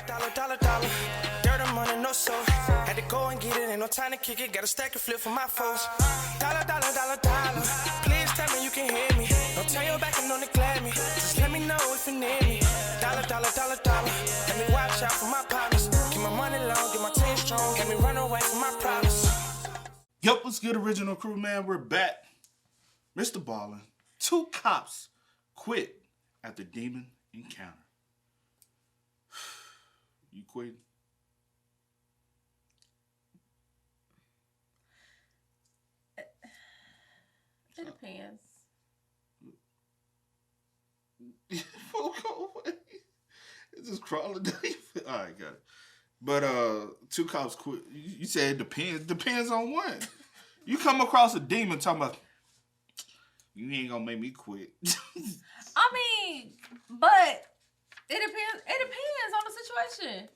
Dollar. Dirt and money, no soul. Had to go and get it, ain't no time to kick it. Got a stack and flip for my foes. Dollar. Please tell me you can hear me. Don't turn your back and don't neglect me. Just let me know if you need me. Dollar. Let me watch out for my partners. Keep my money long, get my team strong. Let me run away from my problems. Yup, what's good, original crew, man? We're back. Mr. Ballen, 2 cops quit at the demon encounter. You quitting? It depends. It's just crawling down. All right, got it. But 2 cops quit. You said it depends. Depends on what? You come across a demon talking about, you ain't gonna make me quit. I mean, but it depends. It depends on the situation.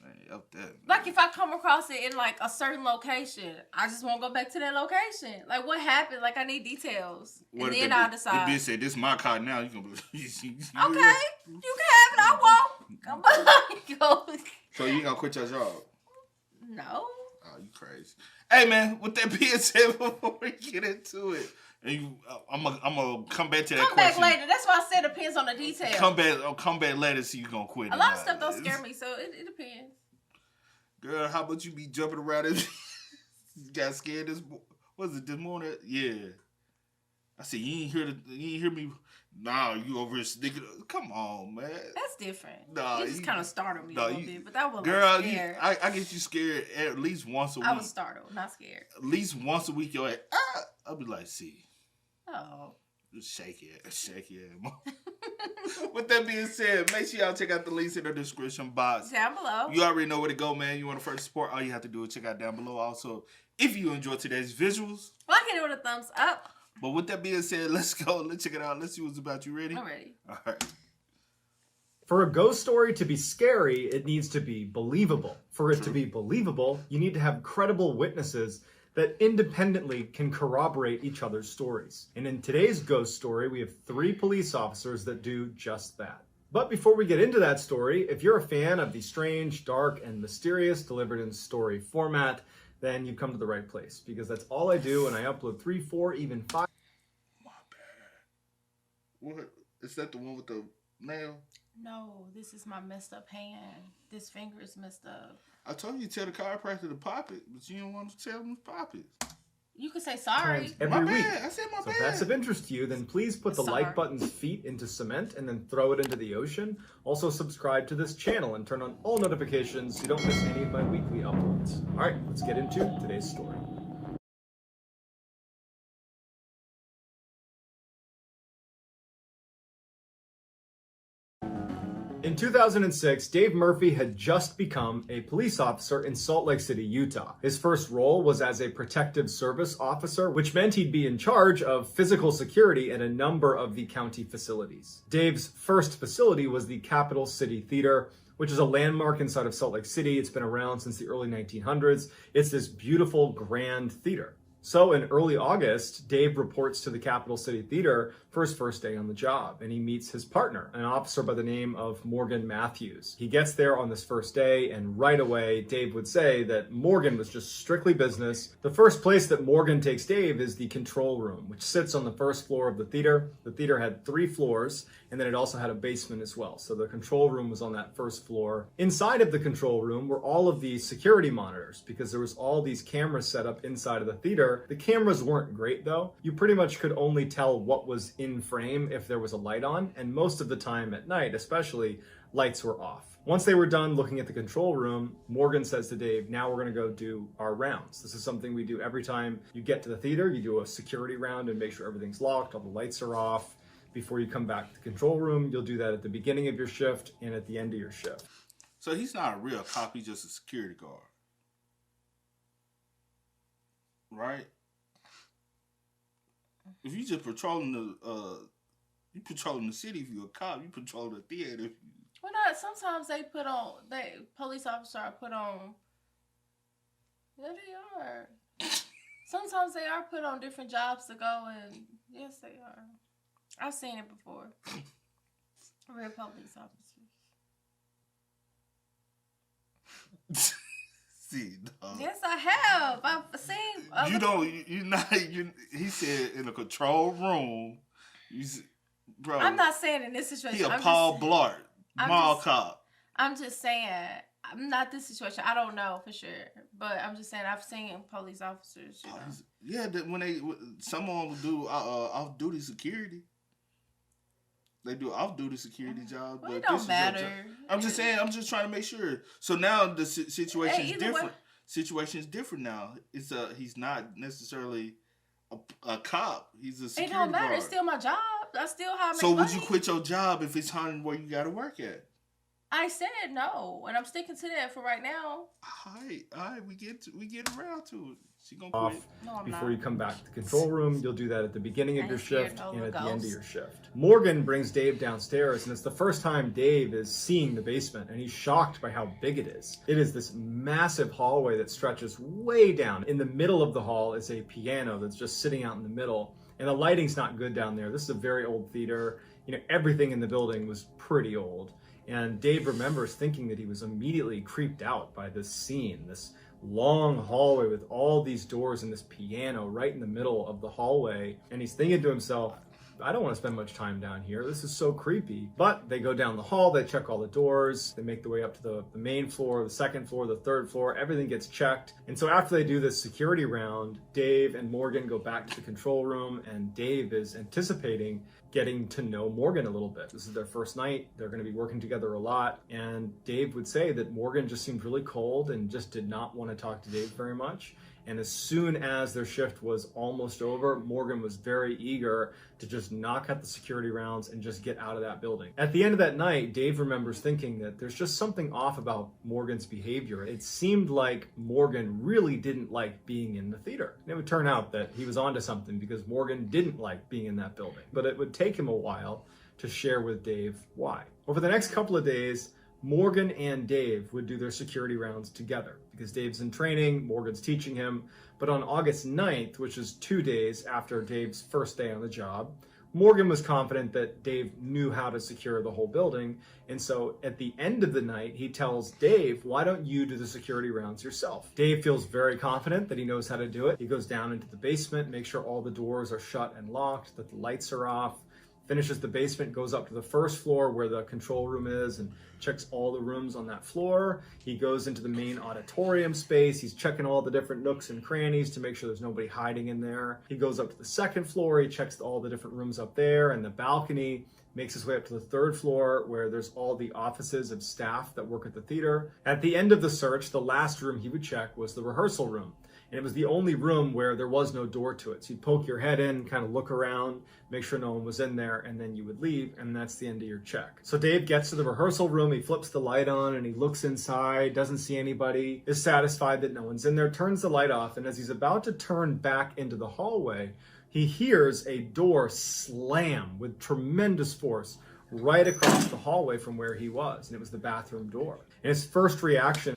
Man, up there. Like if I come across it in like a certain location, I just won't go back to that location. Like what happened? Like I need details, and then I'll decide. If they say this is my car now, you gonna be okay, you can have it. I won't. Come on. So you gonna quit your job? No. Oh, you crazy. Hey man, with that being said, before we get into it, and I'm gonna come back to that question. Come back later. That's why I said it depends on the details. Come back later, so you gonna quit. A lot of stuff don't scare me, so it depends. Girl, how about you be jumping around and you got scared this morning? Yeah. I said you ain't hear me. Nah, you over here sneaking. Come on, man. That's different. Nah, you just kind of startled me a little bit, but that was girl. scared. I get you scared at least once a week. I was startled, not scared. At least once a week, you're like, I'll be like, see. Oh. Just shake it. With that being said, make sure y'all check out the links in the description box. Down below. You already know where to go, man. You want to first support, all you have to do is check out down below. Also, if you enjoyed today's visuals, like it with a thumbs up. But with that being said, let's go. Let's check it out. Let's see what's about. You ready? I'm ready. All right. For a ghost story to be scary, it needs to be believable. For it to be believable, you need to have credible witnesses that independently can corroborate each other's stories. And in today's ghost story, we have 3 police officers that do just that. But before we get into that story, if you're a fan of the strange, dark, and mysterious delivered in story format, then you've come to the right place, because that's all I do, and I upload 3, 4, even 5. My bad. What? Is that the one with the nail? No, this is my messed up hand. This finger is messed up. I told you to tell the chiropractor to pop it, but you don't want to tell them to pop it. You could say sorry. Every week. Bad. I said my bad. So if that's of interest to you, then please put the like button's feet into cement and then throw it into the ocean. Also subscribe to this channel and turn on all notifications so you don't miss any of my weekly uploads. All right, let's get into today's story. In 2006, Dave Murphy had just become a police officer in Salt Lake City, Utah. His first role was as a protective service officer, which meant he'd be in charge of physical security at a number of the county facilities. Dave's first facility was the Capital City Theater, which is a landmark inside of Salt Lake City. It's been around since the early 1900s. It's this beautiful, grand theater. So in early August, Dave reports to the Capital City Theater for his first day on the job, and he meets his partner, an officer by the name of Morgan Matthews. He gets there on this first day, and right away, Dave would say that Morgan was just strictly business. The first place that Morgan takes Dave is the control room, which sits on the first floor of the theater. The theater had 3 floors, and then it also had a basement as well. So the control room was on that first floor. Inside of the control room were all of the security monitors, because there was all these cameras set up inside of the theater. The cameras weren't great though. You pretty much could only tell what was in frame if there was a light on, and most of the time at night especially, lights were off. Once they were done looking at the control room, Morgan says to Dave, now we're gonna go do our rounds. This is something we do every time you get to the theater. You do a security round and make sure everything's locked, all the lights are off. Before you come back to the control room, you'll do that at the beginning of your shift and at the end of your shift. So he's not a real cop, he's just a security guard. Right? If you just patrolling the city, if you're a cop, you patrol the theater. Well, not sometimes police officers are put on. Yeah, they are. Sometimes they are put on different jobs to go, and yes, they are. I've seen it before. Real police officers. See, dog. Yes, I have. I've seen. You don't. You're not. He said in a control room. Bro, I'm not saying in this situation. He a Paul Blart, mall cop. I'm just saying. I'm not this situation. I don't know for sure, but I'm just saying I've seen police officers. You know. Yeah, when someone will do off duty security. They do off-duty security jobs, well, but it don't matter. I'm just saying. I'm just trying to make sure. So now the situation is different. Way. Situation is different now. It's he's not necessarily a cop. He's a security It don't matter. guard. It's still my job. I still have. So would you quit your job if it's hunting where you got to work at? I said no, and I'm sticking to that for right now. All right, we get around to it. She gonna Off quit. No, I'm before not. you come back to the control room. You'll do that at the beginning of I your ain't scared shift no and at the end of ghost. your shift. Morgan brings Dave downstairs, and it's the first time Dave is seeing the basement, and he's shocked by how big it is. It is this massive hallway that stretches way down. In the middle of the hall is a piano that's just sitting out in the middle, and the lighting's not good down there. This is a very old theater. You know, everything in the building was pretty old. And Dave remembers thinking that he was immediately creeped out by this scene, this long hallway with all these doors and this piano right in the middle of the hallway. And he's thinking to himself, I don't want to spend much time down here. This is so creepy. But they go down the hall, they check all the doors, they make their way up to the main floor, the second floor, the third floor, everything gets checked. And so after they do this security round, Dave and Morgan go back to the control room, and Dave is anticipating getting to know Morgan a little bit. This is their first night. They're going to be working together a lot. And Dave would say that Morgan just seemed really cold and just did not want to talk to Dave very much. And as soon as their shift was almost over, Morgan was very eager to just knock out the security rounds and just get out of that building. At the end of that night, Dave remembers thinking that there's just something off about Morgan's behavior. It seemed like Morgan really didn't like being in the theater. And it would turn out that he was onto something because Morgan didn't like being in that building. But it would take him a while to share with Dave why. Over the next couple of days, Morgan and Dave would do their security rounds together because Dave's in training, Morgan's teaching him. But on August 9th, which is 2 days after Dave's first day on the job, Morgan was confident that Dave knew how to secure the whole building. And so at the end of the night, he tells Dave, why don't you do the security rounds yourself? Dave feels very confident that he knows how to do it. He goes down into the basement, makes sure all the doors are shut and locked, that the lights are off, finishes the basement, goes up to the first floor where the control room is and checks all the rooms on that floor. He goes into the main auditorium space. He's checking all the different nooks and crannies to make sure there's nobody hiding in there. He goes up to the second floor. He checks all the different rooms up there and the balcony. Makes his way up to the third floor where there's all the offices of staff that work at the theater. At the end of the search, the last room he would check was the rehearsal room. And it was the only room where there was no door to it. So you'd poke your head in, kind of look around, make sure no one was in there, and then you would leave, and that's the end of your check. So Dave gets to the rehearsal room, he flips the light on, and he looks inside, doesn't see anybody, is satisfied that no one's in there, turns the light off, and as he's about to turn back into the hallway, he hears a door slam with tremendous force right across the hallway from where he was, and it was the bathroom door. And his first reaction...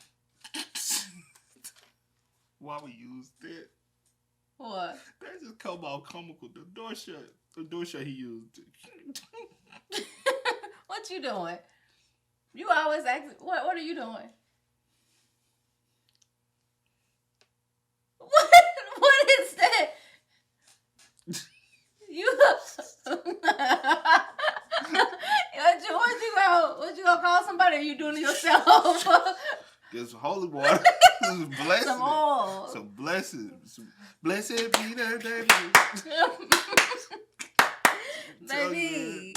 Why we use that? What? That just come out comical. The door shut he used. What you doing? You always ask, what are you doing? What is that? You what you gonna call somebody, or you doing it yourself? Get some holy water. Blessed. Some oil. Some blessed. Blessed be the day. Baby.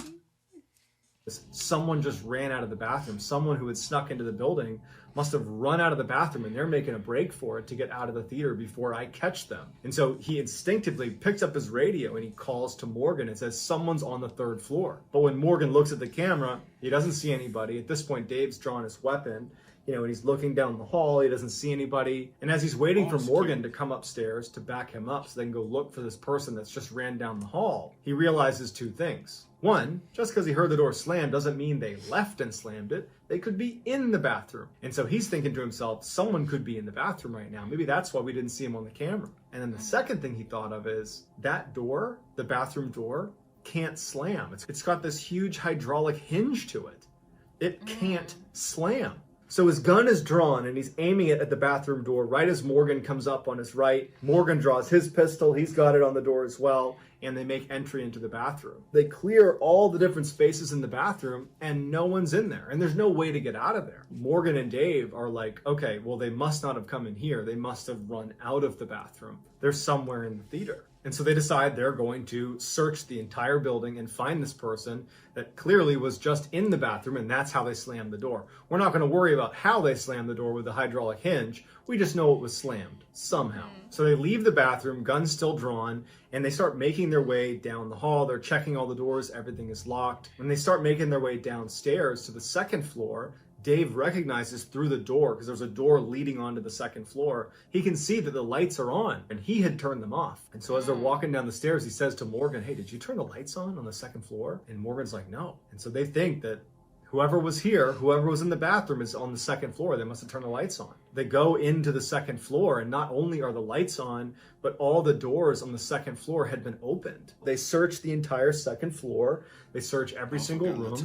Someone just ran out of the bathroom. Someone who had snuck into the building must have run out of the bathroom, and they're making a break for it to get out of the theater before I catch them. And so he instinctively picks up his radio and he calls to Morgan and says, someone's on the third floor. But when Morgan looks at the camera, he doesn't see anybody. At this point, Dave's drawn his weapon. And he's looking down the hall, he doesn't see anybody. And as he's waiting for Morgan to come upstairs to back him up so they can go look for this person that's just ran down the hall, he realizes two things. One, just because he heard the door slam doesn't mean they left and slammed it. They could be in the bathroom. And so he's thinking to himself, someone could be in the bathroom right now. Maybe that's why we didn't see him on the camera. And then the second thing he thought of is that door, the bathroom door, can't slam. It's got this huge hydraulic hinge to it. It can't slam. So his gun is drawn and he's aiming it at the bathroom door right as Morgan comes up on his right. Morgan draws his pistol. He's got it on the door as well. And they make entry into the bathroom. They clear all the different spaces in the bathroom and no one's in there. And there's no way to get out of there. Morgan and Dave are like, okay, well, they must not have come in here. They must have run out of the bathroom. They're somewhere in the theater. And so they decide they're going to search the entire building and find this person that clearly was just in the bathroom, and that's how they slammed the door. We're not going to worry about how they slammed the door with the hydraulic hinge. We just know it was slammed somehow. So they leave the bathroom, guns still drawn, and they start making their way down the hall. They're checking all the doors. Everything is locked. When they start making their way downstairs to the second floor, Dave recognizes through the door, because there's a door leading onto the second floor, he can see that the lights are on, and he had turned them off. And so as they're walking down the stairs, he says to Morgan, hey, did you turn the lights on the second floor? And Morgan's like, no. And so they think that whoever was here, whoever was in the bathroom is on the second floor. They must have turned the lights on. They go into the second floor, and not only are the lights on, but all the doors on the second floor had been opened. They search the entire second floor. They search every single room.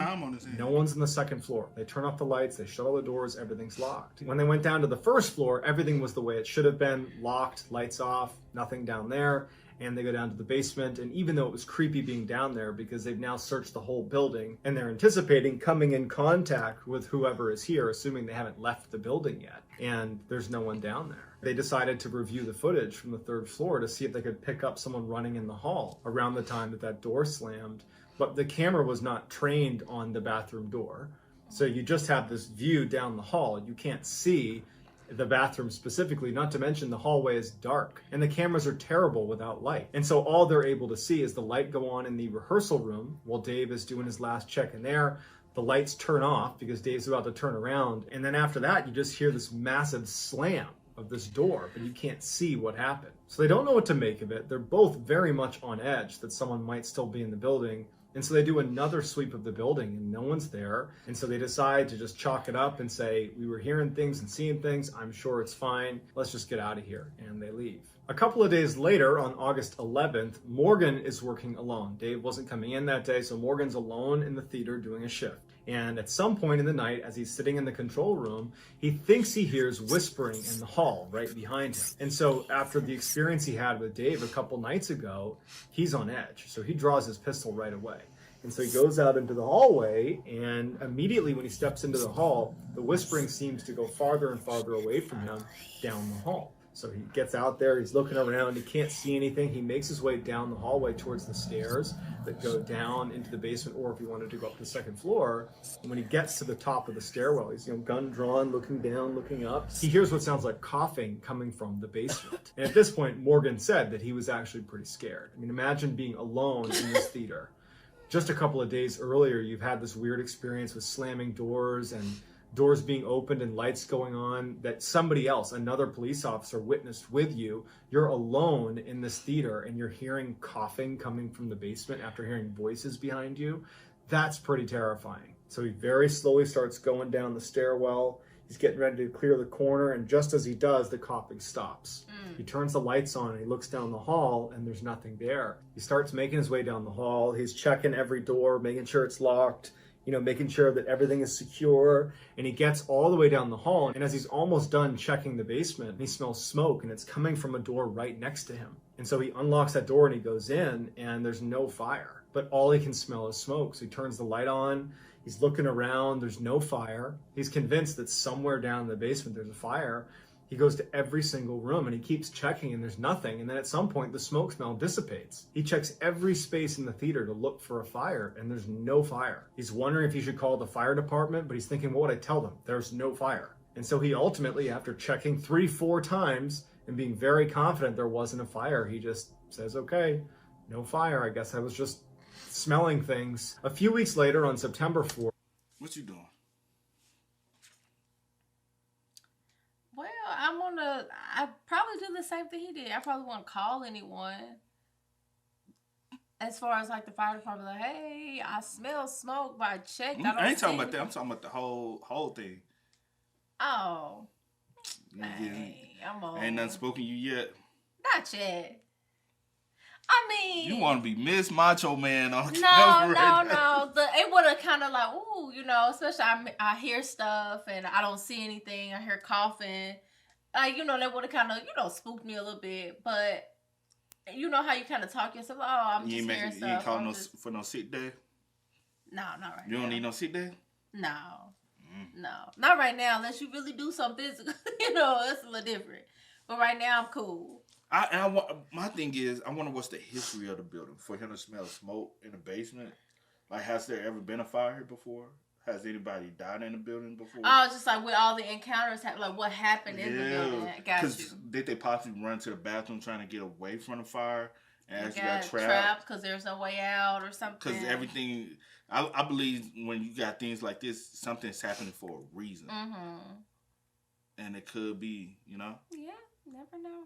No one's on the second floor. They turn off the lights. They shut all the doors. Everything's locked. When they went down to the first floor, everything was the way it should have been. Locked, lights off, nothing down there. And they go down to the basement, and even though it was creepy being down there because they've now searched the whole building and they're anticipating coming in contact with whoever is here, assuming they haven't left the building yet, and there's no one down there. They decided to review the footage from the third floor to see if they could pick up someone running in the hall around the time that that door slammed, but the camera was not trained on the bathroom door. So you just have this view down the hall. You can't see the bathroom specifically, not to mention the hallway is dark and the cameras are terrible without light. And so all they're able to see is the light go on in the rehearsal room while Dave is doing his last check in there. The lights turn off because Dave's about to turn around. And then after that, you just hear this massive slam of this door, but you can't see what happened. So they don't know what to make of it. They're both very much on edge that someone might still be in the building. And so they do another sweep of the building and no one's there. And so they decide to just chalk it up and say, we were hearing things and seeing things. I'm sure it's fine. Let's just get out of here. And they leave. A couple of days later, on August 11th, Morgan is working alone. Dave wasn't coming in that day, so Morgan's alone in the theater doing a shift. And at some point in the night, as he's sitting in the control room, he thinks he hears whispering in the hall right behind him. And so after the experience he had with Dave a couple nights ago, he's on edge. So he draws his pistol right away. And so he goes out into the hallway, and immediately when he steps into the hall, the whispering seems to go farther and farther away from him down the hall. So he gets out there, he's looking around, he can't see anything. He makes his way down the hallway towards the stairs that go down into the basement, or if he wanted to go up to the second floor. And when he gets to the top of the stairwell, he's gun drawn, looking down, looking up. He hears what sounds like coughing coming from the basement. And at this point, Morgan said that he was actually pretty scared. I mean, imagine being alone in this theater. Just a couple of days earlier, you've had this weird experience with slamming doors and doors being opened and lights going on that somebody else, another police officer, witnessed with you. You're alone in this theater and you're hearing coughing coming from the basement after hearing voices behind you. That's pretty terrifying. So he very slowly starts going down the stairwell. He's getting ready to clear the corner, and just as he does, the coughing stops. He turns the lights on and he looks down the hall and there's nothing there. He starts making his way down the hall. He's checking every door, making sure it's locked, making sure that everything is secure. And he gets all the way down the hall, and as he's almost done checking the basement, he smells smoke, and it's coming from a door right next to him. And so he unlocks that door and he goes in, and there's no fire, but all he can smell is smoke. So he turns the light on. He's looking around. There's no fire. He's convinced that somewhere down in the basement there's a fire. He goes to every single room and he keeps checking, and there's nothing. And then at some point, the smoke smell dissipates. He checks every space in the theater to look for a fire, and there's no fire. He's wondering if he should call the fire department, but he's thinking, what would I tell them? There's no fire. And so he ultimately, after checking 3-4 times and being very confident there wasn't a fire, he just says, okay, no fire. I guess I was just smelling things. A few weeks later, on September 4th. What you doing? Well, I probably do the same thing he did. I probably won't call anyone. As far as like the fire department, like, hey, I smell smoke, but I checked. I ain't talking about that. I'm talking about the whole thing. Oh. Hey, I'm on. Ain't nothing spoken to you yet. Not yet. I mean, You want to be Miss Macho Man on no, camera right now. It would have kind of like, ooh, especially I hear stuff and I don't see anything. I hear coughing. Like, that would have kind of, spooked me a little bit. But you know how you kind of talk yourself, oh, I'm just hearing stuff. You ain't calling for no sick day? No, not right now. You don't need no sick day? No. No. Not right now, unless you really do something physical. That's a little different. But right now, I'm cool. My thing is, I wonder what's the history of the building for him to smell smoke in the basement. Like, has there ever been a fire here before? Has anybody died in the building before? Oh, just like with all the encounters, like what happened in the building. Got you. Did they possibly run to the bathroom trying to get away from the fire and actually got trapped because there's no way out or something? Because everything, I believe when you got things like this, something's happening for a reason. Mm-hmm. And it could be, Yeah, never know.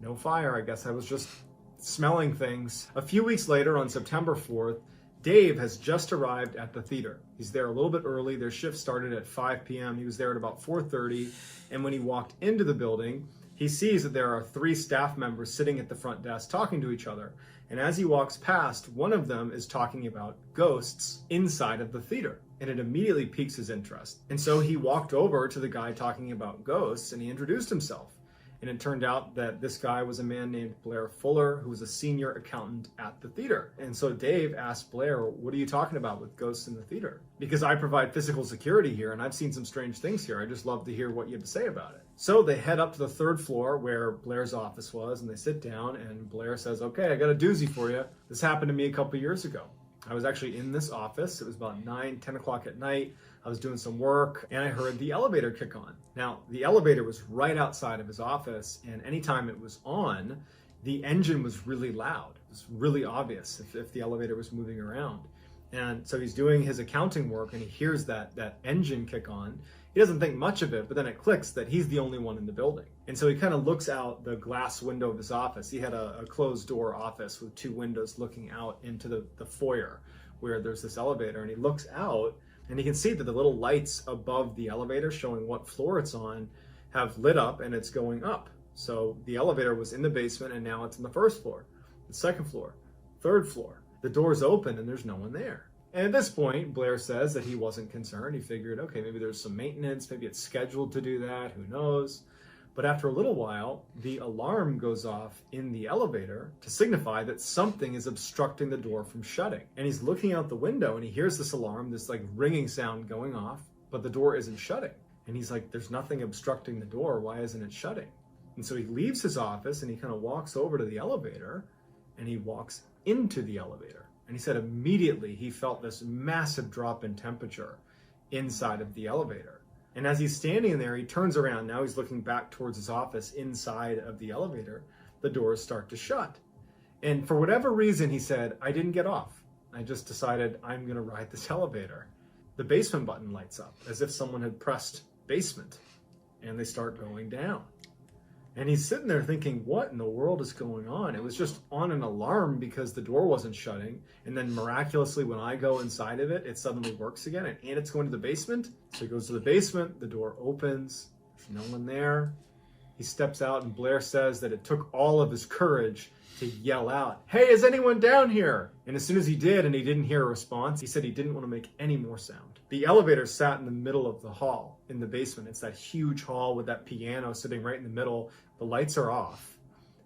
No fire, I guess I was just smelling things. A few weeks later, on September 4th, Dave has just arrived at the theater. He's there a little bit early. Their shift started at 5 p.m. He was there at about 4:30. And when he walked into the building, he sees that there are 3 staff members sitting at the front desk talking to each other. And as he walks past, one of them is talking about ghosts inside of the theater. And it immediately piques his interest. And so he walked over to the guy talking about ghosts and he introduced himself. And it turned out that this guy was a man named Blair Fuller, who was a senior accountant at the theater. And so Dave asked Blair, what are you talking about with ghosts in the theater? Because I provide physical security here, and I've seen some strange things here. I'd just love to hear what you have to say about it. So they head up to the 3rd floor where Blair's office was, and they sit down, and Blair says, okay, I got a doozy for you. This happened to me a couple years ago. I was actually in this office. It was about 10 o'clock at night. I was doing some work and I heard the elevator kick on. Now, the elevator was right outside of his office, and anytime it was on, the engine was really loud. It was really obvious if the elevator was moving around. And so he's doing his accounting work and he hears that engine kick on. He doesn't think much of it, but then it clicks that he's the only one in the building. And so he kind of looks out the glass window of his office. He had a closed door office with 2 windows looking out into the foyer where there's this elevator, and he looks out and he can see that the little lights above the elevator showing what floor it's on have lit up and it's going up. So the elevator was in the basement and now it's on the 1st floor, the 2nd floor, 3rd floor. The door's open and there's no one there. And at this point, Blair says that he wasn't concerned. He figured, okay, maybe there's some maintenance, maybe it's scheduled to do that, who knows? But after a little while, the alarm goes off in the elevator to signify that something is obstructing the door from shutting. And he's looking out the window and he hears this alarm, this like ringing sound going off, but the door isn't shutting. And he's like, there's nothing obstructing the door. Why isn't it shutting? And so he leaves his office and he kind of walks over to the elevator and he walks into the elevator. And he said immediately he felt this massive drop in temperature inside of the elevator. And as he's standing there, he turns around. Now he's looking back towards his office inside of the elevator. The doors start to shut. And for whatever reason, he said, I didn't get off. I just decided I'm going to ride this elevator. The basement button lights up as if someone had pressed basement. And they start going down. And he's sitting there thinking, what in the world is going on? It was just on an alarm because the door wasn't shutting. And then miraculously, when I go inside of it, it suddenly works again. And it's going to the basement. So he goes to the basement. The door opens. There's no one there. He steps out and Blair says that it took all of his courage to yell out, hey, is anyone down here? And as soon as he did and he didn't hear a response, he said he didn't want to make any more sound. The elevator sat in the middle of the hall in the basement. It's that huge hall with that piano sitting right in the middle. The lights are off.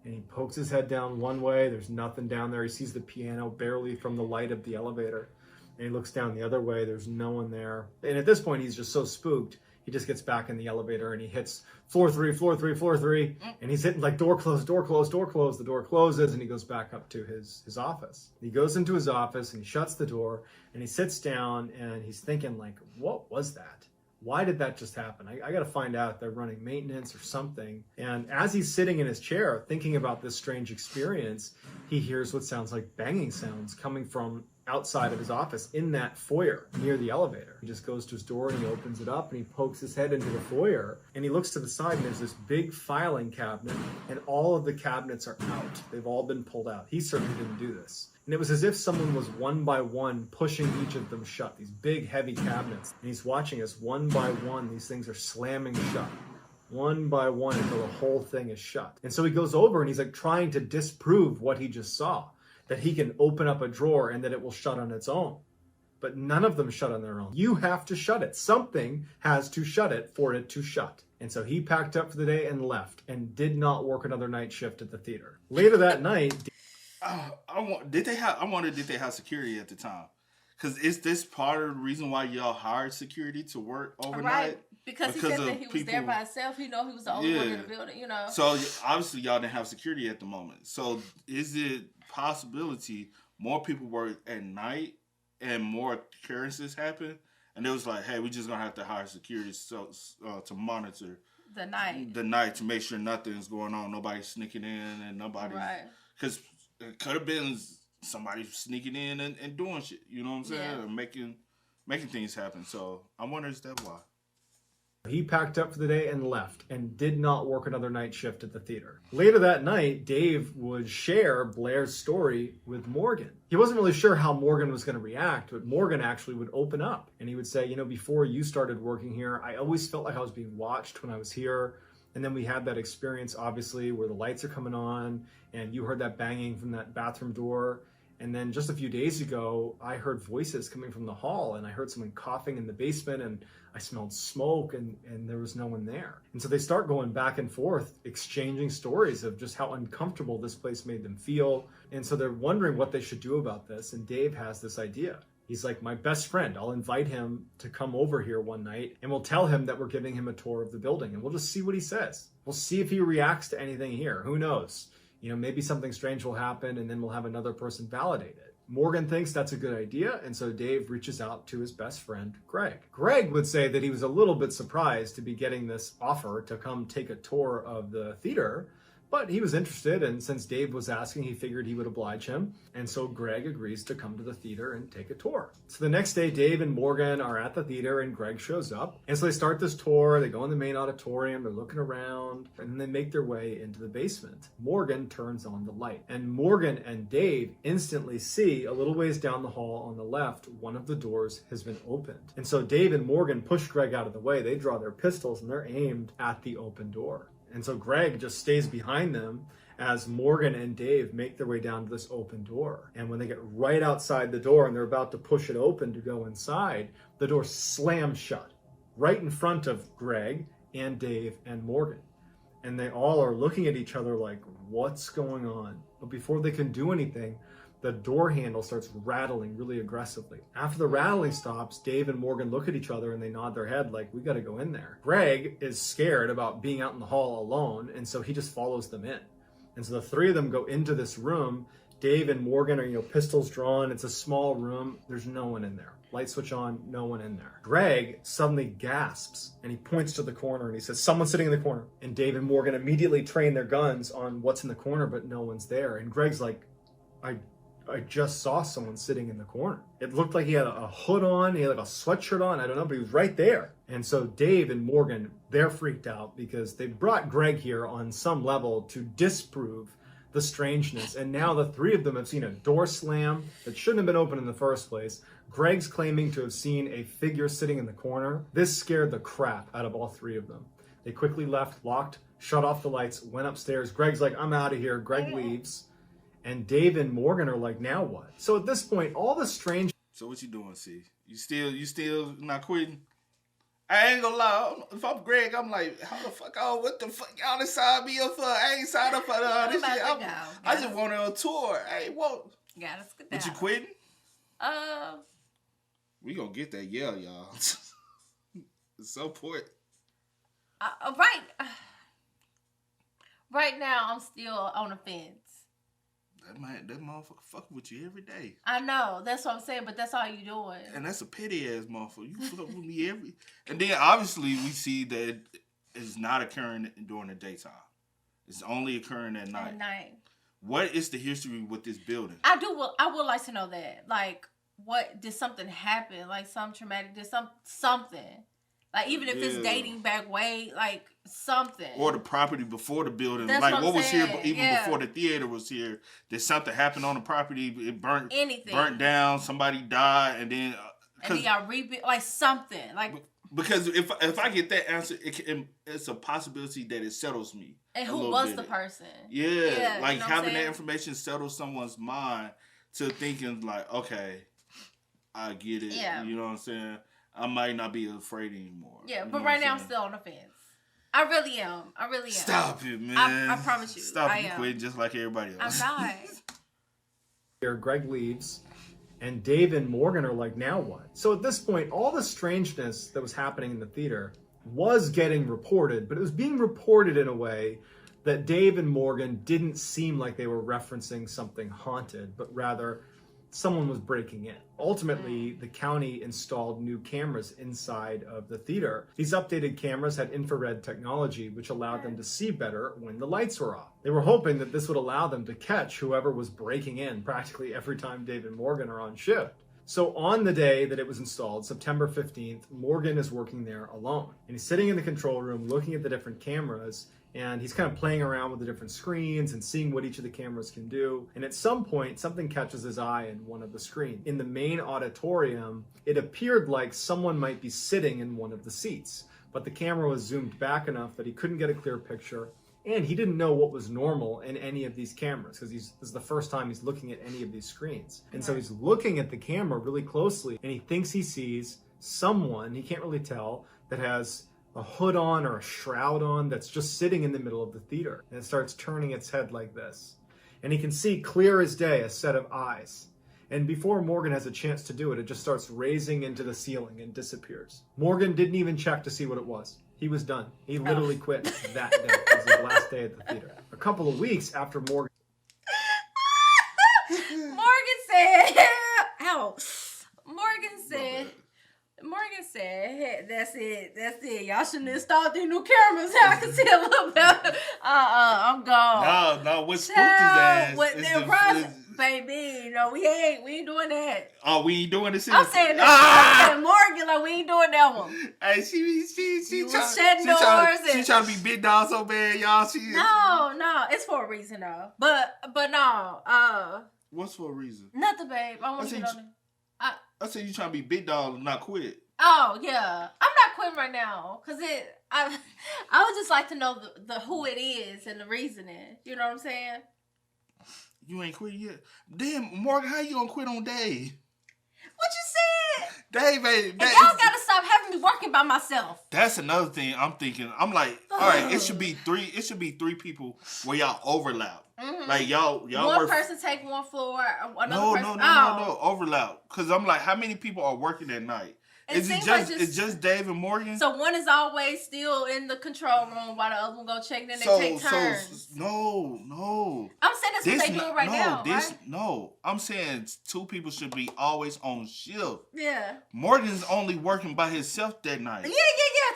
And he pokes his head down one way. There's nothing down there. He sees the piano barely from the light of the elevator. And he looks down the other way. There's no one there. And at this point, he's just so spooked. He just gets back in the elevator and he hits floor 3, floor 3, floor 3. And he's hitting like door closed, door closed, door closed. The door closes and he goes back up to his office. He goes into his office and he shuts the door and he sits down and he's thinking like, what was that? Why did that just happen? I got to find out if they're running maintenance or something. And as he's sitting in his chair thinking about this strange experience, he hears what sounds like banging sounds coming from outside of his office in that foyer near the elevator. He just goes to his door and he opens it up and he pokes his head into the foyer and he looks to the side and there's this big filing cabinet and all of the cabinets are out. They've all been pulled out. He certainly didn't do this. And it was as if someone was one by one pushing each of them shut, these big heavy cabinets. And he's watching as one by one these things are slamming shut. one by one until the whole thing is shut. And so he goes over and he's like trying to disprove what he just saw, that he can open up a drawer and that it will shut on its own. But none of them shut on their own. You have to shut it. Something has to shut it for it to shut. And so he packed up for the day and left and did not work another night shift at the theater. Later that night... did they have security at the time? Because is this part of the reason why y'all hired security to work overnight? Right, because he said that he was there by himself. He know he was the only one in the building, you know. So obviously y'all didn't have security at the moment. So is it possibility more people work at night and more occurrences happen? And it was like, hey, we just gonna have to hire security to monitor the night to make sure nothing's going on, nobody's sneaking in and nobody, because it could have been somebody sneaking in and doing shit, you know what I'm saying? Yeah. And making things happen. So I wonder is that why. He packed up for the day and left and did not work another night shift at the theater. Later that night, Dave would share Blair's story with Morgan. He wasn't really sure how Morgan was going to react, but Morgan actually would open up and he would say, you know, before you started working here, I always felt like I was being watched when I was here. And then we had that experience, obviously, where the lights are coming on and you heard that banging from that bathroom door. And then just a few days ago, I heard voices coming from the hall and I heard someone coughing in the basement and I smelled smoke and there was no one there. And so they start going back and forth, exchanging stories of just how uncomfortable this place made them feel. And so they're wondering what they should do about this. And Dave has this idea. He's like, my best friend, I'll invite him to come over here one night and we'll tell him that we're giving him a tour of the building and we'll just see what he says. We'll see if he reacts to anything here. Who knows? You know, maybe something strange will happen and then we'll have another person validate it. Morgan thinks that's a good idea, and so Dave reaches out to his best friend, Greg. Greg would say that he was a little bit surprised to be getting this offer to come take a tour of the theater, but he was interested, and since Dave was asking, he figured he would oblige him, and so Greg agrees to come to the theater and take a tour. So the next day, Dave and Morgan are at the theater, and Greg shows up, and so they start this tour. They go in the main auditorium, they're looking around, and then they make their way into the basement. Morgan turns on the light, and Morgan and Dave instantly see a little ways down the hall on the left, one of the doors has been opened. And so Dave and Morgan push Greg out of the way. They draw their pistols, and they're aimed at the open door. And so Greg just stays behind them as Morgan and Dave make their way down to this open door. And when they get right outside the door and they're about to push it open to go inside, the door slams shut right in front of Greg and Dave and Morgan. And they all are looking at each other like, what's going on? But before they can do anything, the door handle starts rattling really aggressively. After the rattling stops, Dave and Morgan look at each other and they nod their head like, we gotta go in there. Greg is scared about being out in the hall alone, and so he just follows them in. And so the three of them go into this room. Dave and Morgan are, pistols drawn. It's a small room. There's no one in there. Light switch on, no one in there. Greg suddenly gasps and he points to the corner and he says, someone's sitting in the corner. And Dave and Morgan immediately train their guns on what's in the corner, but no one's there. And Greg's like, I just saw someone sitting in the corner. It looked like he had a hood on, he had like a sweatshirt on, I don't know, but he was right there. And so Dave and Morgan, they're freaked out because they brought Greg here on some level to disprove the strangeness. And now the three of them have seen a door slam that shouldn't have been open in the first place. Greg's claiming to have seen a figure sitting in the corner. This scared the crap out of all three of them. They quickly left, locked, shut off the lights, went upstairs. Greg's like, I'm out of here. Greg leaves. And Dave and Morgan are like, now what? So at this point, all the strange... So what you doing, C? You still not quitting? I ain't gonna lie. If I'm Greg, I'm like, how the fuck? Oh, what the fuck? Y'all done signed me up for? I ain't signed up for this shit. I just want a tour. Hey, what? Got us good. But you quitting? We gonna get that yell, y'all. At some point. Right now, I'm still on the fence. That motherfucker fucking with you every day. I know. That's what I'm saying, but that's all you doing. And that's a petty ass motherfucker. You fuck with me every... And then obviously we see that it's not occurring during the daytime. It's only occurring at night. At night. What is the history with this building? I would like to know that. Like, what did something happen? Like some traumatic, something. Like even if it's dating back way, like something. Or the property before the building. That's like what was saying. here even before the theater was here. Did something happen on the property? It burnt anything. Burnt down. Somebody died, and then and then y'all rebuild, like something, like. Because if I get that answer, it's a possibility that it settles me. And who was the person? Yeah, like having that information settles someone's mind to thinking like, okay, I get it. Yeah. You know what I'm saying? I might not be afraid anymore. Yeah, but right now I'm still on the fence. I really am. Stop it, man. I promise you. Stop you quitting just like everybody else. I'm not. Here, Greg leaves, and Dave and Morgan are like, now what? So at this point, all the strangeness that was happening in the theater was getting reported, but it was being reported in a way that Dave and Morgan didn't seem like they were referencing something haunted, but rather someone was breaking in. Ultimately, the county installed new cameras inside of the theater. These updated cameras had infrared technology, which allowed them to see better when the lights were off. They were hoping that this would allow them to catch whoever was breaking in practically every time Dave and Morgan are on shift. So on the day that it was installed, September 15th, Morgan is working there alone. And he's sitting in the control room looking at the different cameras, and he's kind of playing around with the different screens and seeing what each of the cameras can do. And at some point, something catches his eye in one of the screens. In the main auditorium, it appeared like someone might be sitting in one of the seats, but the camera was zoomed back enough that he couldn't get a clear picture. And he didn't know what was normal in any of these cameras because this is the first time he's looking at any of these screens. And so he's looking at the camera really closely, and he thinks he sees someone, he can't really tell, that has a hood on or a shroud on that's just sitting in the middle of the theater. And it starts turning its head like this. And he can see clear as day a set of eyes. And before Morgan has a chance to do it, it just starts raising into the ceiling and disappears. Morgan didn't even check to see what it was. He was done. He literally quit that day. It was his last day at the theater. A couple of weeks after Morgan said, ow. Morgan said, that's it. Y'all shouldn't install these new cameras. I can see a little better. I'm gone. No, what's spooked his ass? Baby, no, we ain't doing that. Oh, we ain't doing this. I'm saying that. I'm saying Morgan, like we ain't doing that one. Hey, she trying to be big dog so bad, y'all. No, it's for a reason though. But no. What's for a reason? Nothing, babe. I want to get on it. I said you trying to be big dog and not quit. Oh yeah, I'm not quitting right now because I would just like to know the who it is and the reasoning. You know what I'm saying? You ain't quit yet. Damn, Morgan, how you gonna quit on Dave? What you said? Dave, y'all gotta stop having me working by myself. That's another thing I'm thinking. I'm like, all right, it should be three people where y'all overlap. Mm-hmm. Like y'all one person take one floor, another person. No, overlap. Cause I'm like, how many people are working at night? It's just Dave and Morgan? So one is always still in the control room while the other one go check. Then they take turns. No. I'm saying that's what they doing right now. No, I'm saying two people should be always on shift. Yeah. Morgan's only working by himself that night. Yeah.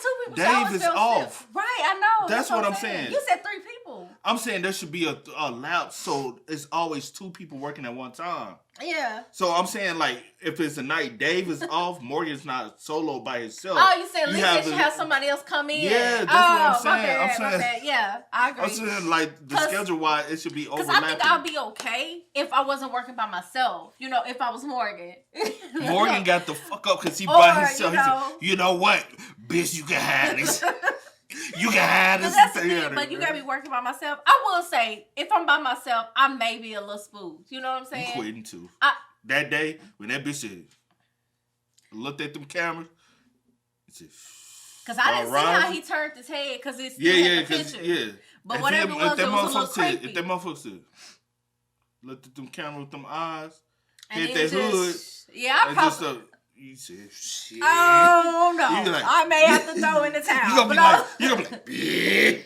2 people. Dave is off. Right, I know. That's what I'm saying. You said 3 people. I'm saying there should be a lap, so it's always 2 people working at one time. Yeah. So I'm saying, like, if it's a night Dave is off, Morgan's not solo by himself. Oh, you said at least they should have somebody else come in. Yeah, that's what I'm saying. My bad. Yeah, I agree. I'm saying, like, the schedule-wise, it should be overlapping. Because I think I'll be okay if I wasn't working by myself. You know, if I was Morgan. Morgan got the fuck up because he by himself. He said, you know what? Bitch, you can have this. You can have this. That's the thing, but you gotta be working by myself. I will say, if I'm by myself, I may be a little spooked. You know what I'm saying? I'm quitting too. That day, when that bitch looked at them cameras, because I didn't see how he turned his head, because it's the picture. But if whatever it was a little creepy. If that motherfucker said, looked at them cameras with them eyes, and hit that hood. Yeah, I probably... You said, shit. Oh, no. Like, I may have to throw in the towel. You're going to be like, bitch.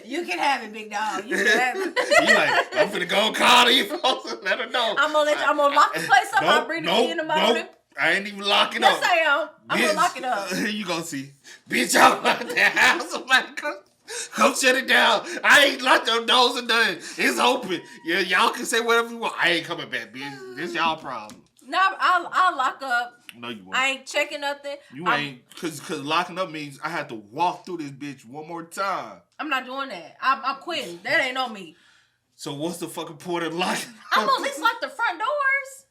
You can have it, big dog. You can have it. You like, I'm finna go call these folks and let her know. I'm gonna lock the place up. I'll bring the key in the morning. I ain't even locking up. Yes, I am. I'm gonna lock it up. You gonna see. Bitch, I'm locked that house. Somebody come shut it down. I ain't locked them doors or nothing. It's open. Yeah, y'all can say whatever you want. I ain't coming back, bitch. This y'all problem. No, I'll lock up. No, you won't. I ain't checking nothing. You ain't, cause locking up means I have to walk through this bitch one more time. I'm not doing that. I'm quitting. That ain't on me. So what's the fucking point of locking? I'm gonna at least lock the front doors.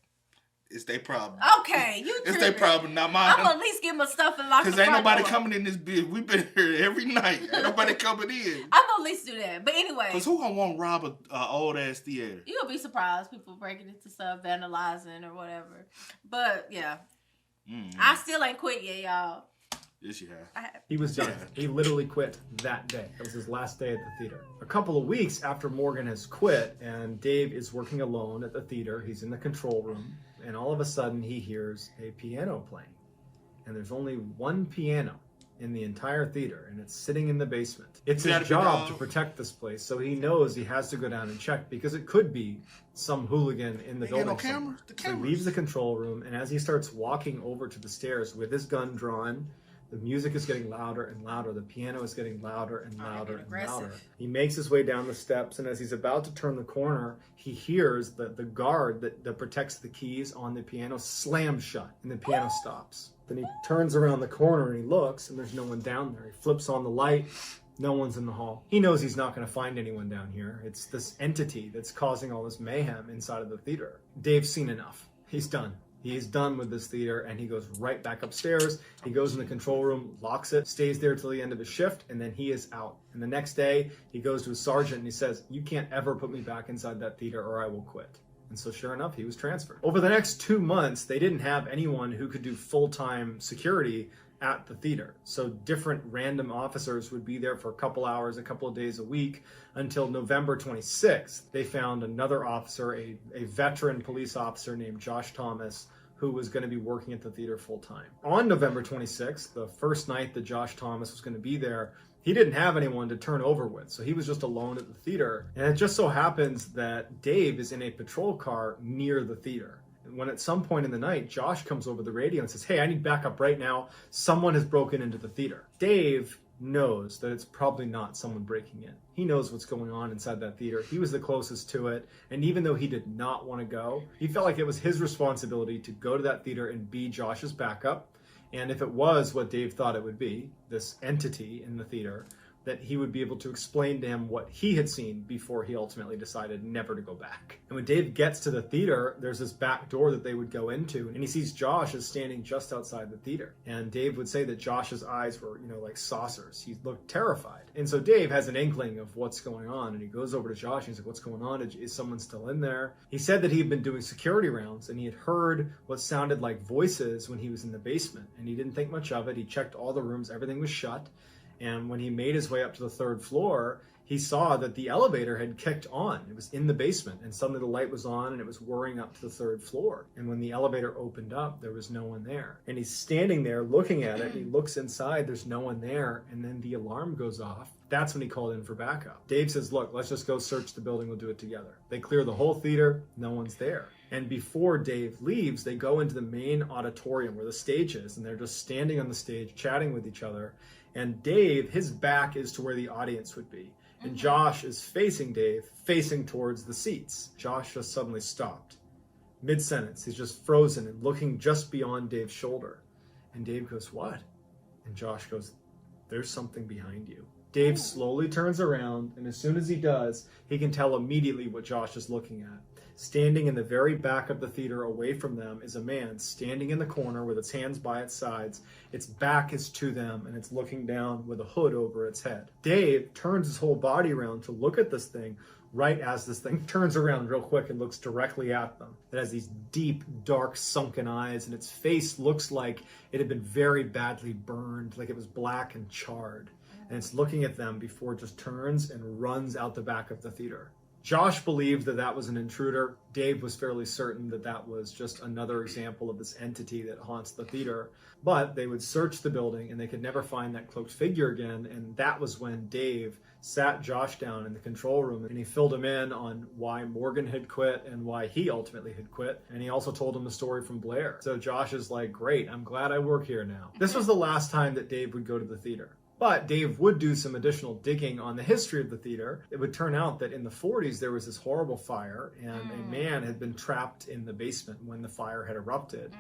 It's their problem. Okay, you It's tripping. their problem, not mine. I'm gonna at least get my stuff and lock the Because ain't front nobody door. coming in this bitch. We've been here every night. Ain't nobody coming in. I'm gonna at least do that. But anyway. Because who gonna want to rob a old ass theater? You'll be surprised. People breaking into stuff, vandalizing or whatever. But yeah. I still ain't quit yet, y'all. Yes, you have. He was done. He literally quit that day. That was his last day at the theater. A couple of weeks after Morgan has quit and Dave is working alone at the theater, he's in the control room, and all of a sudden he hears a piano playing. And there's only one piano in the entire theater, and it's sitting in the basement. It's his job to protect this place, so he knows he has to go down and check because it could be some hooligan in the building. No cameras. The cameras. So he leaves the control room, and as he starts walking over to the stairs with his gun drawn, the music is getting louder and louder. The piano is getting louder and louder and louder. He makes his way down the steps, and as he's about to turn the corner, he hears the guard that protects the keys on the piano slam shut, and the piano stops. Then he turns around the corner and he looks, and there's no one down there. He flips on the light. No one's in the hall. He knows he's not going to find anyone down here. It's this entity that's causing all this mayhem inside of the theater. Dave's seen enough. He's done. He's done with this theater, and he goes right back upstairs. He goes in the control room, locks it, stays there till the end of his shift, and then he is out. And the next day, he goes to his sergeant and he says, "You can't ever put me back inside that theater or I will quit." And so sure enough, he was transferred. Over the next 2 months, they didn't have anyone who could do full-time security at the theater. So different random officers would be there for a couple hours, a couple of days a week, until November 26th. They found another officer, a veteran police officer named Josh Thomas, who was going to be working at the theater full-time. On November 26th, the first night that Josh Thomas was going to be there, he didn't have anyone to turn over with, so he was just alone at the theater. And it just so happens that Dave is in a patrol car near the theater. When at some point in the night, Josh comes over the radio and says, "Hey, I need backup right now. Someone has broken into the theater." Dave knows that it's probably not someone breaking in. He knows what's going on inside that theater. He was the closest to it. And even though he did not want to go, he felt like it was his responsibility to go to that theater and be Josh's backup. And if it was what Dave thought it would be, this entity in the theater, that he would be able to explain to him what he had seen before he ultimately decided never to go back. And when Dave gets to the theater, there's this back door that they would go into, and he sees Josh is standing just outside the theater. And Dave would say that Josh's eyes were, like saucers. He looked terrified. And so Dave has an inkling of what's going on, and he goes over to Josh and he's like, "What's going on? Is someone still in there?" He said that he had been doing security rounds, and he had heard what sounded like voices when he was in the basement, and he didn't think much of it. He checked all the rooms, everything was shut. And when he made his way up to the third floor, he saw that the elevator had kicked on. It was in the basement, and suddenly the light was on, and it was whirring up to the third floor. And when the elevator opened up, there was no one there. And he's standing there looking at it. He looks inside, there's no one there, and then the alarm goes off. That's when he called in for backup. Dave says, "Look, let's just go search the building. We'll do it together." They clear the whole theater. No one's there. And before Dave leaves, they go into the main auditorium where the stage is, and they're just standing on the stage, chatting with each other. And Dave, his back is to where the audience would be. And Josh is facing Dave, facing towards the seats. Josh just suddenly stopped. Mid-sentence, he's just frozen and looking just beyond Dave's shoulder. And Dave goes, "What?" And Josh goes, "There's something behind you." Dave slowly turns around, and as soon as he does, he can tell immediately what Josh is looking at. Standing in the very back of the theater away from them is a man standing in the corner with its hands by its sides. Its back is to them, and it's looking down with a hood over its head. Dave turns his whole body around to look at this thing right as this thing turns around real quick and looks directly at them. It has these deep, dark, sunken eyes, and its face looks like it had been very badly burned, like it was black and charred. And it's looking at them before it just turns and runs out the back of the theater. Josh believed that that was an intruder. Dave was fairly certain that that was just another example of this entity that haunts the theater. But they would search the building and they could never find that cloaked figure again. And that was when Dave sat Josh down in the control room and he filled him in on why Morgan had quit and why he ultimately had quit. And he also told him the story from Blair. So Josh is like, "Great, I'm glad I work here now." This was the last time that Dave would go to the theater. But Dave would do some additional digging on the history of the theater. It would turn out that in the 40s, there was this horrible fire, and a man had been trapped in the basement when the fire had erupted,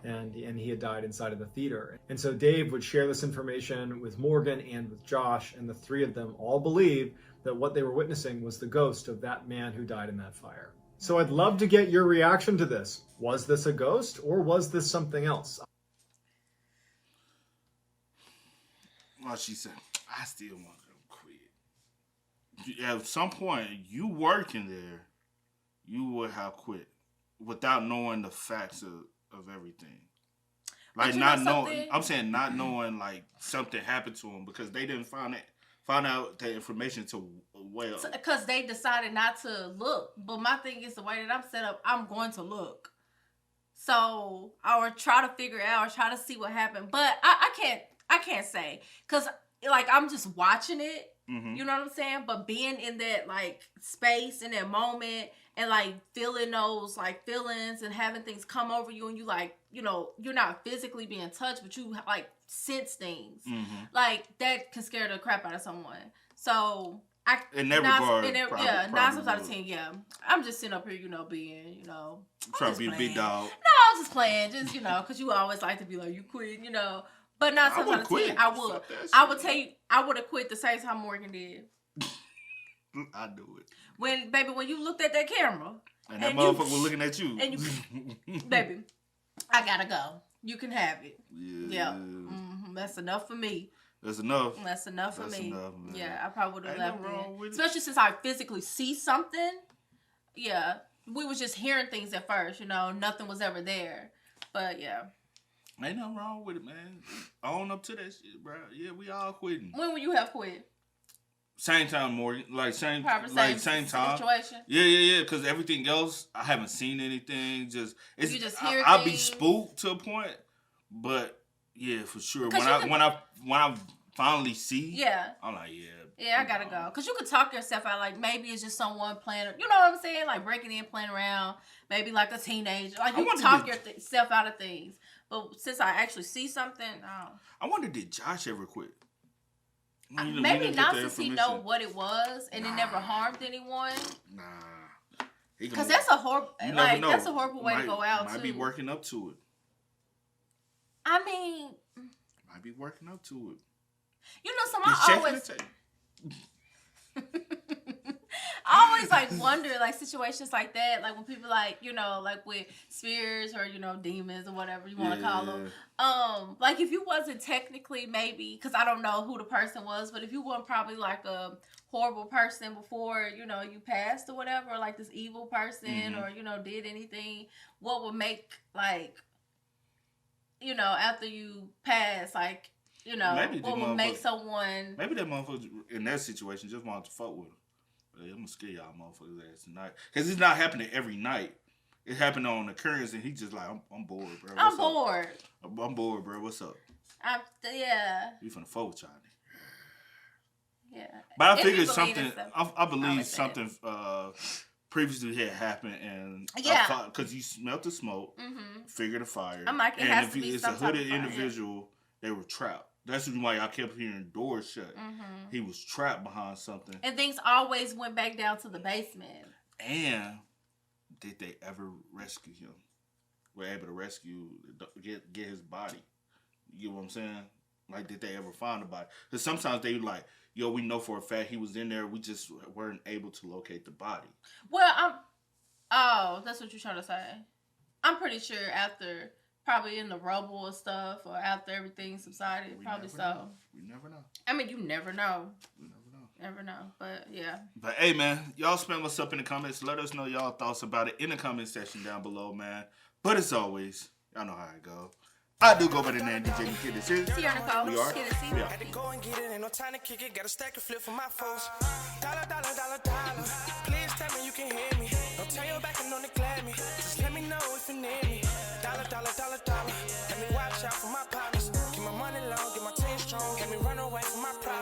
and he had died inside of the theater. And so Dave would share this information with Morgan and with Josh, and the three of them all believed that what they were witnessing was the ghost of that man who died in that fire. So I'd love to get your reaction to this. Was this a ghost or was this something else? Well, she said, I still want to quit. At some point, you working there, you would have quit without knowing the facts of everything. Like not knowing, I'm saying not knowing like something happened to them because they didn't find out that information till well. Because they decided not to look. But my thing is the way that I'm set up, I'm going to look. So I would try to figure it out or try to see what happened. But I can't say. Because like I'm just watching it. Mm-hmm. You know what I'm saying? But being in that like space in that moment and like feeling those like feelings and having things come over you and you like, you know, you're not physically being touched, but you like sense things. Mm-hmm. Like that can scare the crap out of someone. So in that regard, 9 times out of 10, yeah. I'm just sitting up here, you know, being, you know, trying to be a big dog. No, I'm just playing, just you know, because you always like to be like you quit, you know. But 9 times out of 10, I would. I would tell you, I would have quit the same time Morgan did. I do it. When you looked at that camera. And that motherfucker was looking at you. And you, baby, I gotta go. You can have it. Yeah. Mm-hmm. That's enough for me. That's enough. That's enough for me. Enough, yeah, I probably would have left it. With Especially since I physically see something. Yeah. We was just hearing things at first, you know. Nothing was ever there. But, yeah. Ain't nothing wrong with it, man. Own up to that shit, bro. Yeah, we all quitting. When will you have quit? Same time, Morgan. Like same time. Situation. Yeah. Because everything else, I haven't seen anything. You just hear I'll be spooked to a point, but yeah, for sure. When I finally see, yeah, I'm like, yeah, I gotta go. Cause you could talk yourself out. Like maybe it's just someone playing. You know what I'm saying? Like breaking in, playing around. Maybe like a teenager. Like you can talk yourself out of things. But since I actually see something, I wonder, did Josh ever quit? Maybe not since he know what it was and it never harmed anyone. Nah, because that's a horrible, that's a horrible way to go out. Might be working up to it. I mean, might be working up to it. You know, I always like wonder like situations like that, like when people like, you know, like with spirits or, you know, demons or whatever you want to call them. Like if you wasn't technically maybe, because I don't know who the person was, but if you weren't probably like a horrible person before, you know, you passed or whatever, or like this evil person or, you know, did anything, what would make like, you know, after you pass, like, you know, what would make someone... Maybe that motherfucker in that situation just wanted to fuck with him. Hey, I'm gonna scare y'all motherfuckers ass tonight. Because it's not happening every night. It happened on occurrence and he's just like, I'm bored, bro. I'm bored. I'm bored, bro. What's up? Yeah. You finna fuck with y'all. Yeah. But I figured something... I believe something previously had happened and... Yeah. Because you smelled the smoke, figured the fire. I'm like, it has to be it's some a hooded individual... They were trapped. That's the reason why I kept hearing doors shut. He was trapped behind something. And things always went back down to the basement. And did they ever rescue him? Were able to rescue, get his body? You get what I'm saying? Like, did they ever find the body? Because sometimes they like, yo, we know for a fact he was in there. We just weren't able to locate the body. Well, that's what you're trying to say. I'm pretty sure after... Probably in the rubble and stuff, or after everything subsided. Probably so. We never know. I mean, you never know. We never know. Never know, but yeah. But hey, man, y'all spam us up in the comments. Let us know y'all thoughts about it in the comment section down below, man. But as always, y'all know how it go. I do go by the name DJ Kid. See you on the call. We are. Yeah. Had to go and get it, ain't no time to kick it. Got a stack and flip for my foes. Dollar. Please tell me you can hear me. Don't turn your back and don't neglect me. Just let me know if you need me. Dollar. Let me watch out for my partners. Keep my money low, get my team strong. Let me run away from my pride.